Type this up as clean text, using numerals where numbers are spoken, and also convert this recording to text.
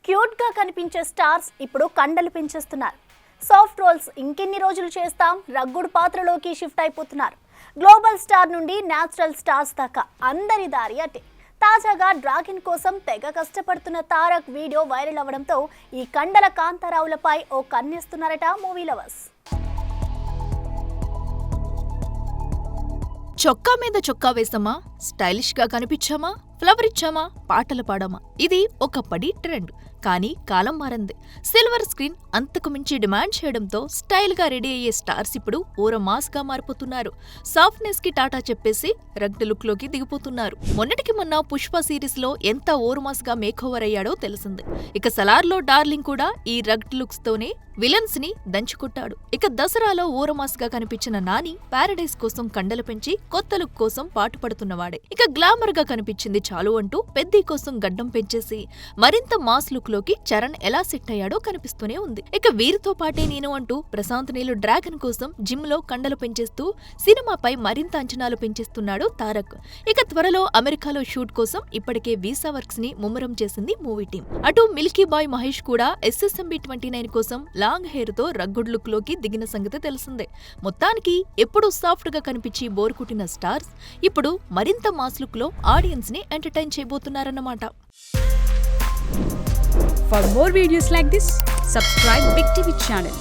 Cute గా కనిపించే stars ఇప్పుడు కండలు పెంచేస్తున్నారు. సాఫ్ట్ రోల్స్ ఇంకెన్ని రోజులు చేస్తాం రగ్గుడు పాత్రలోకి షిఫ్ట్ అయిపోతున్నారు. గ్లోబల్ స్టార్ నుండి న్యాచురల్ స్టార్స్ దాకా అందరి దారి అటే. తాజాగా డ్రాగన్ కోసం తెగ కష్టపడుతున్న తారక్ వీడియో వైరల్ అవ్వడంతో ఈ కండల కాంతారావులపై ఓ కన్నేస్తున్నారట మూవీ లవర్స్. చొక్కా మీద చొక్కా వేసామా, స్టైలిష్ గా కనిపించామా, ఫ్లవర్ ఇచ్చామా, పాటలు పాడామా, ఇది ఒకప్పటి ట్రెండ్. కానీ కాలం మారింది. సిల్వర్ స్క్రీన్ అంతకు మించి డిమాండ్ చేయడంతో స్టైల్ గా రెడీ అయ్యే స్టార్స్ ఇప్పుడు ఓర మాస్ గా మారిపోతున్నారు. సాఫ్ట్నెస్ కి టాటా చెప్పేసి రగ్డ్ లుక్ లోకి దిగిపోతున్నారు. మొన్నటికి మొన్న పుష్ప సిరీస్ లో ఎంత ఓరుమాస్ గా మేకోవర్ అయ్యాడో తెలిసింది. ఇక సలార్ లో డార్లింగ్ కూడా ఈ రగ్డ్ లుక్స్ తోనే విలన్స్ ని దంచుకొట్టాడు. ఇక దసరాలో ఓరమాస్ గా కనిపించిన నాని పారడైజ్ కోసం కండలు పెంచి కొత్త లుక్ కోసం పాటుపడుతున్నవాడే. ఇక గ్లామర్ గా కనిపించింది చాలు అంటూ పెద్ది కోసం గడ్డం పెంచేసి మరింత మాస్ లుక్ లోకి చరణ్ ఎలా సెట్ అయ్యాడో కనిపిస్తూనే ఉంది. ఇక వీరితో పాటే నేను అంటూ ప్రశాంత్ నీలు డ్రాగన్ కోసం జిమ్ లో కండలు పెంచేస్తూ సినిమాపై మరింత అంచనాలు పెంచేస్తున్నాడు తారక్. ఇక త్వరలో అమెరికాలో షూట్ కోసం ఇప్పటికే వీసా వర్క్స్ ని ముమ్మరం చేసింది మూవీ టీం. అటు మిల్కీ బాయ్ మహేష్ కూడా SSMB 29 కోసం లాంగ్ హెయిర్ తో రగ్గుడ్ లుక్ లోకి దిగిన సంగతి తెలిసిందే. మొత్తానికి ఎప్పుడు సాఫ్ట్ గా కనిపించి బోర్ కుట్టిన స్టార్స్ ఇప్పుడు మరింత మాస్ లుక్ లో ఆడియన్స్ ని entertain చేయబోతున్నారన్నమాట. For more videos like this, subscribe Big TV channel.